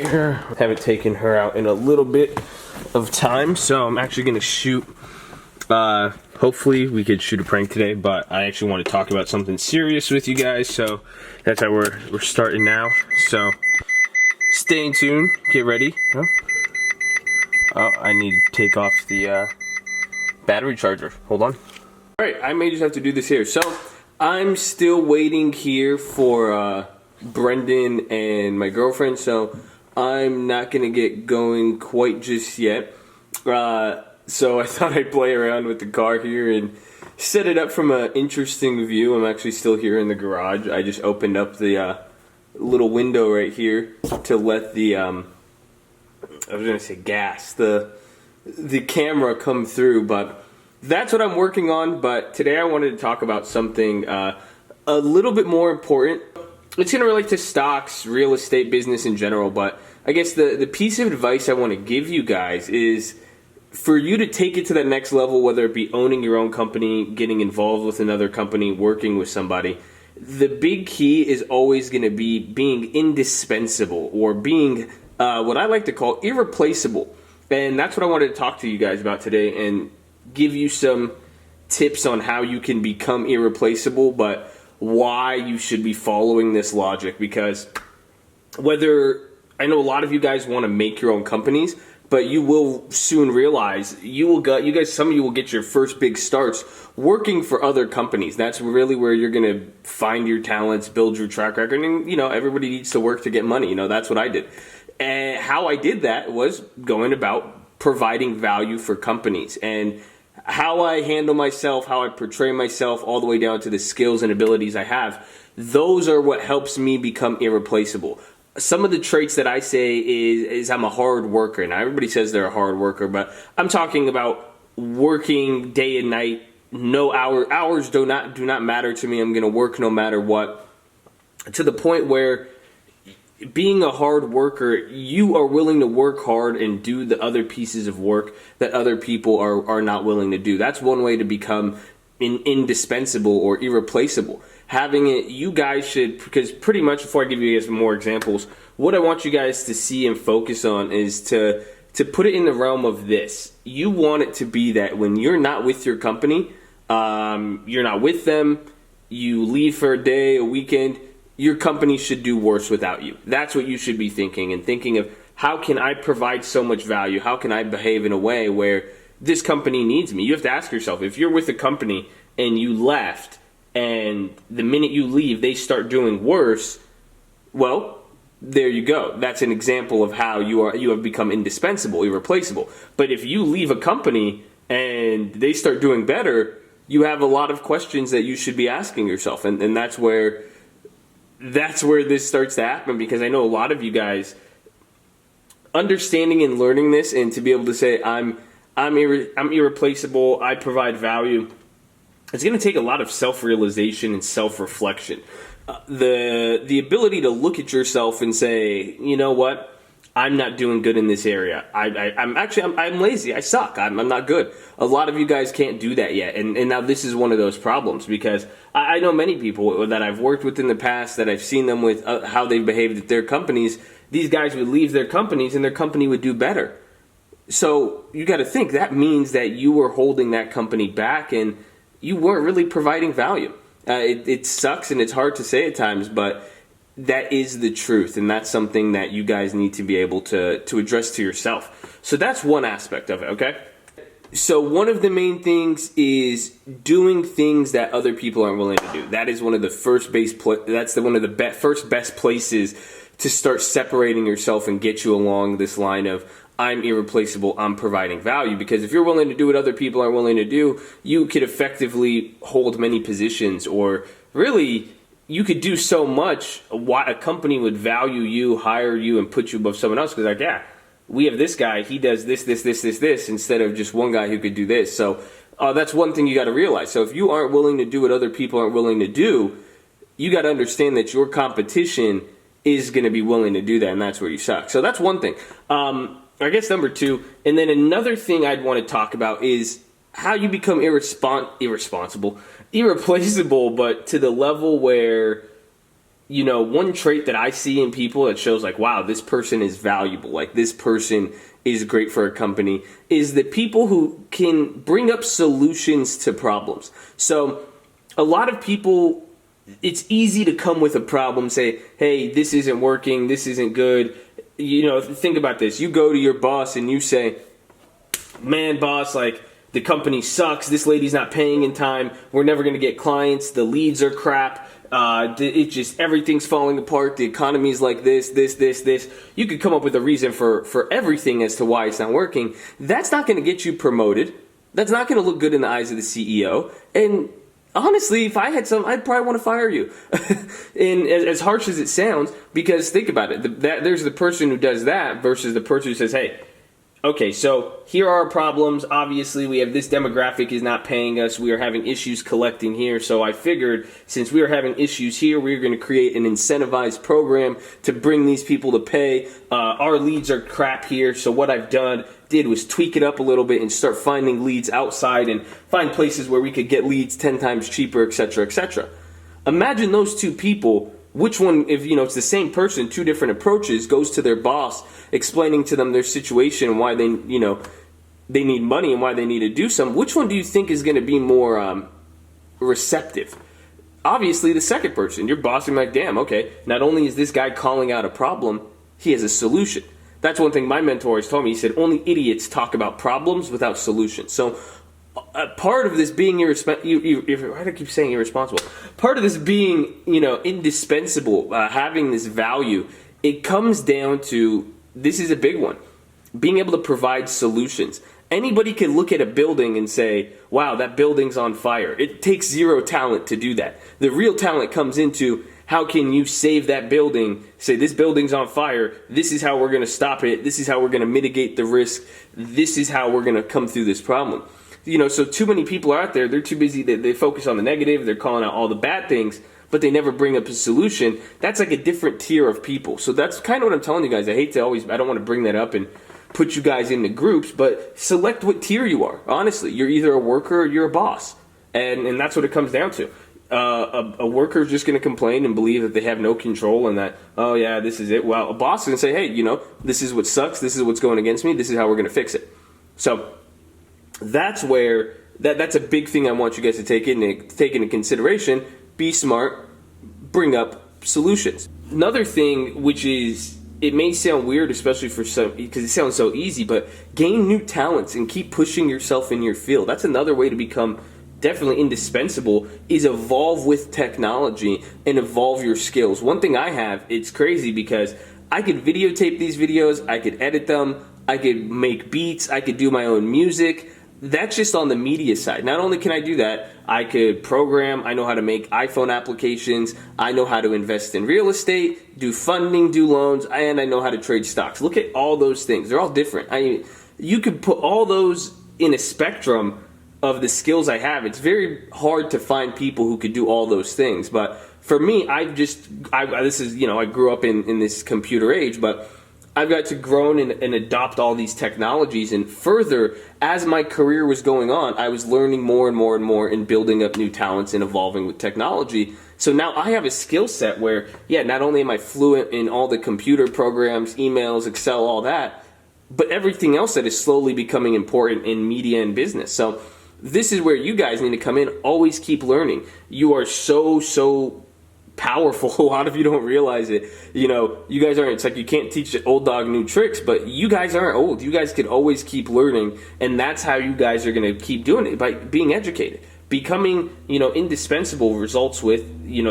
here. I haven't taken her out in a little bit of time, so I'm actually gonna shoot, hopefully we could shoot a prank today, but I actually want to talk about something serious with you guys, so that's how we're starting now. So stay tuned, get ready. Oh, I need to take off the battery charger. Hold on. Alright, I may just have to do this here. So I'm still waiting here for Brendan and my girlfriend, so I'm not gonna get going quite just yet. So I thought I'd play around with the car here and set it up from an interesting view. I'm actually still here in the garage. I just opened up the little window right here to let the I was gonna say gas, the camera come through, but that's what I'm working on. But today I wanted to talk about something a little bit more important. It's gonna relate to stocks, real estate, business in general, but I guess the piece of advice I want to give you guys is for you to take it to that next level, whether it be owning your own company, getting involved with another company, working with somebody. The big key is always going to be being indispensable, or being what I like to call irreplaceable. And that's what I wanted to talk to you guys about today and give you some tips on how you can become irreplaceable, but why you should be following this logic. Because whether, I know a lot of you guys want to make your own companies, but you will soon realize some of you will get your first big starts working for other companies. That's really where you're going to find your talents, build your track record, and everybody needs to work to get money. That's what I did. And how I did that was going about providing value for companies, and how I handle myself, how I portray myself, all the way down to the skills and abilities I have. Those are what helps me become irreplaceable. Some of the traits that I say is I'm a hard worker. Now everybody says they're a hard worker, but I'm talking about working day and night. No hours do not matter to me. I'm going to work no matter what, to the point where being a hard worker, you are willing to work hard and do the other pieces of work that other people are not willing to do. That's one way to become indispensable or irreplaceable. Having it, you guys should, because pretty much, before I give you guys more examples, what I want you guys to see and focus on is to put it in the realm of this. You want it to be that when you're not with your company, you're not with them, you leave for a day, a weekend, your company should do worse without you. That's what you should be thinking, and thinking of, how can I provide so much value? How can I behave in a way where this company needs me? You have to ask yourself, if you're with a company and you left, and the minute you leave they start doing worse, well, there you go. That's an example of how you have become indispensable, irreplaceable. But if you leave a company and they start doing better, you have a lot of questions that you should be asking yourself, and that's where this starts to happen. Because I know a lot of you guys understanding and learning this, and to be able to say I'm irreplaceable, I provide value, it's going to take a lot of self-realization and self-reflection. The ability to look at yourself and say, you know what, I'm not doing good in this area. I'm lazy. I suck. I'm not good. A lot of you guys can't do that yet. And now this is one of those problems, because I know many people that I've worked with in the past, that I've seen them with how they've behaved at their companies. These guys would leave their companies and their company would do better. So you got to think, that means that you were holding that company back and you weren't really providing value. It sucks and it's hard to say at times, but that is the truth, and that's something that you guys need to be able to address to yourself. So that's one aspect of it, okay? So one of the main things is doing things that other people aren't willing to do. That is one of the first first best places to start separating yourself and get you along this line of, I'm irreplaceable, I'm providing value. Because if you're willing to do what other people aren't willing to do, you could effectively hold many positions, or really, you could do so much. Why a company would value you, hire you, and put you above someone else, because like, yeah, we have this guy, he does this, instead of just one guy who could do this. So that's one thing you got to realize. So if you aren't willing to do what other people aren't willing to do, you got to understand that your competition is going to be willing to do that, and that's where you suck. So that's one thing. I guess number two, and then another thing I'd want to talk about is how you become irreplaceable, but to the level where one trait that I see in people that shows like, wow, this person is valuable, like this person is great for a company, is the people who can bring up solutions to problems. So a lot of people, it's easy to come with a problem, say, hey, this isn't working, this isn't good. Think about this. You go to your boss and you say, man, boss, like, the company sucks, this lady's not paying in time, we're never going to get clients, the leads are crap, everything's falling apart, the economy's like this. You could come up with a reason for everything as to why it's not working. That's not going to get you promoted. That's not going to look good in the eyes of the CEO. And honestly, if I had some, I'd probably want to fire you. And as harsh as it sounds, because think about it, there's the person who does that versus the person who says, hey, okay, so here are our problems. Obviously, we have this demographic is not paying us. We are having issues collecting here. So I figured since we are having issues here, we're going to create an incentivized program to bring these people to pay. Our leads are crap here. So what I've did was tweak it up a little bit and start finding leads outside and find places where we could get leads 10 times cheaper, etc., etc. Imagine those two people. Which one, if it's the same person, two different approaches, goes to their boss, explaining to them their situation and why they need money and why they need to do something. Which one do you think is going to be more receptive? Obviously, the second person. Your boss is like, damn, okay, not only is this guy calling out a problem, he has a solution. That's one thing my mentor has told me. He said, only idiots talk about problems without solutions. So part of this being irresponsible, why do I keep saying irresponsible? Part of this being, indispensable, having this value, it comes down to, this is a big one, being able to provide solutions. Anybody can look at a building and say, wow, that building's on fire. It takes zero talent to do that. The real talent comes into, how can you save that building? Say, this building's on fire. This is how we're going to stop it. This is how we're going to mitigate the risk. This is how we're going to come through this problem. So too many people are out there, they're too busy, they focus on the negative, they're calling out all the bad things, but they never bring up a solution. That's like a different tier of people. So that's kind of what I'm telling you guys. I don't want to bring that up and put you guys into groups, but select what tier you are. Honestly, you're either a worker or you're a boss. And that's what it comes down to. A worker is just going to complain and believe that they have no control and that, oh yeah, this is it. Well, a boss is going to say, hey, this is what sucks, this is what's going against me, this is how we're going to fix it. So that's where that's a big thing I want you guys to take into consideration. Be smart, bring up solutions. Another thing, which is, it may sound weird, especially for some, because it sounds so easy, but gain new talents and keep pushing yourself in your field. That's another way to become definitely indispensable, is evolve with technology and evolve your skills. One thing I have, it's crazy because I could videotape these videos, I could edit them, I could make beats, I could do my own music. That's just on the media side. Not only can I do that, I could program, I know how to make iPhone applications, I know how to invest in real estate, do funding, do loans, and I know how to trade stocks. Look at all those things. They're all different. You could put all those in a spectrum of the skills I have. It's very hard to find people who could do all those things. But for me, I grew up in this computer age, but I've got to grow and adopt all these technologies, and further, as my career was going on, I was learning more and more and more and building up new talents and evolving with technology. So now I have a skill set where, not only am I fluent in all the computer programs, emails, Excel, all that, but everything else that is slowly becoming important in media and business. So this is where you guys need to come in. Always keep learning. You are so powerful. A lot of you don't realize it. You guys aren't, it's like you can't teach the old dog new tricks, but you guys aren't old. You guys can always keep learning, and that's how you guys are going to keep doing it, by being educated. Becoming, indispensable results with,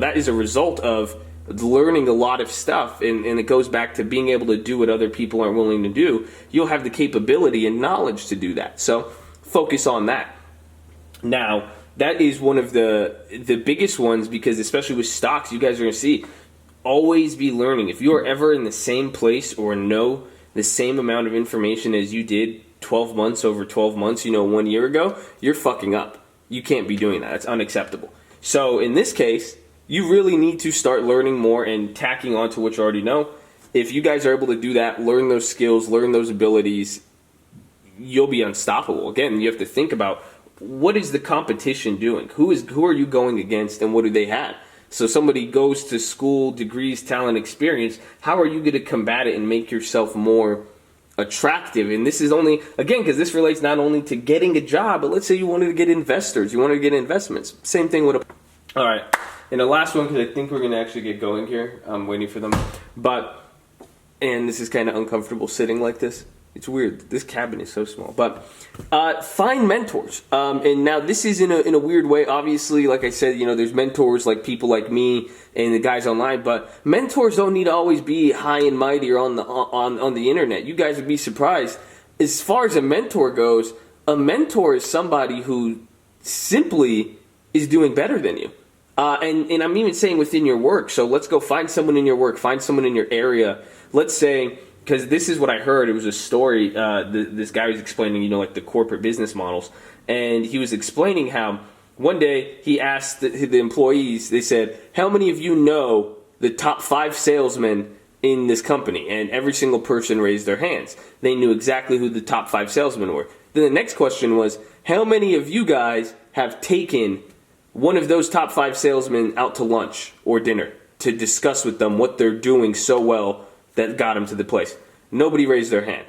that is a result of learning a lot of stuff, and it goes back to being able to do what other people aren't willing to do. You'll have the capability and knowledge to do that. So focus on that. Now, that is one of the biggest ones, because especially with stocks, you guys are going to see, always be learning. If you are ever in the same place or know the same amount of information as you did 12 months, 1 year ago, you're fucking up. You can't be doing that. That's unacceptable. So in this case, you really need to start learning more and tacking on to what you already know. If you guys are able to do that, learn those skills, learn those abilities, you'll be unstoppable. Again, you have to think about, what is the competition doing? Who are you going against, and what do they have? So somebody goes to school, degrees, talent, experience. How are you going to combat it and make yourself more attractive? And this is only, again, because this relates not only to getting a job, but let's say you wanted to get investors, you wanted to get investments. Same thing with a... All right, and the last one, because I think we're going to actually get going here. I'm waiting for them. And this is kind of uncomfortable sitting like this. It's weird. This cabin is so small. But find mentors. And now this is in a weird way. Obviously, like I said, there's mentors like people like me and the guys online. But mentors don't need to always be high and mighty or on the internet. You guys would be surprised. As far as a mentor goes, a mentor is somebody who simply is doing better than you. And I'm even saying within your work. So let's go find someone in your work. Find someone in your area. Let's say... Because this is what I heard. It was a story. This guy was explaining, like the corporate business models. And he was explaining how one day he asked the employees, they said, how many of you know the top 5 salesmen in this company? And every single person raised their hands. They knew exactly who the top 5 salesmen were. Then the next question was, how many of you guys have taken one of those top 5 salesmen out to lunch or dinner to discuss with them what they're doing so well that got him to the place? Nobody raised their hand.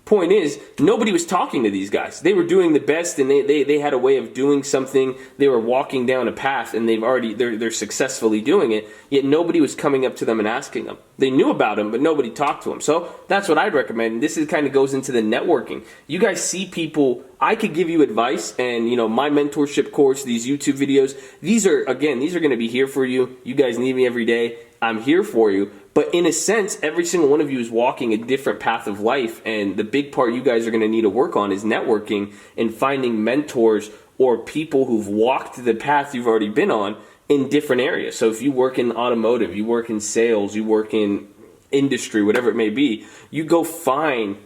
Point is, nobody was talking to these guys. They were doing the best, and they had a way of doing something. They were walking down a path, and they're successfully doing it. Yet nobody was coming up to them and asking them. They knew about them, but nobody talked to them. So that's what I'd recommend. This is kind of goes into the networking. You guys see people. I could give you advice, and my mentorship course, these YouTube videos. These are going to be here for you. You guys need me every day. I'm here for you. But in a sense, every single one of you is walking a different path of life, and the big part you guys are going to need to work on is networking and finding mentors or people who've walked the path you've already been on in different areas. So if you work in automotive, you work in sales, you work in industry, whatever it may be, you go find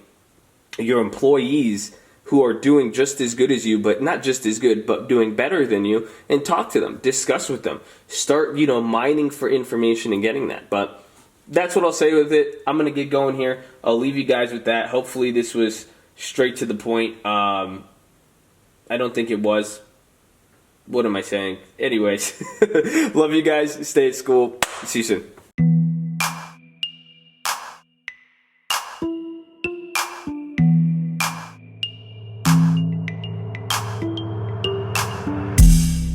your employees who are doing just as good as you, but not just as good, but doing better than you, and talk to them, discuss with them, start, mining for information and getting that. But that's what I'll say with it. I'm going to get going here. I'll leave you guys with that. Hopefully this was straight to the point. I don't think it was. What am I saying? Anyways, love you guys. Stay at school. See you soon.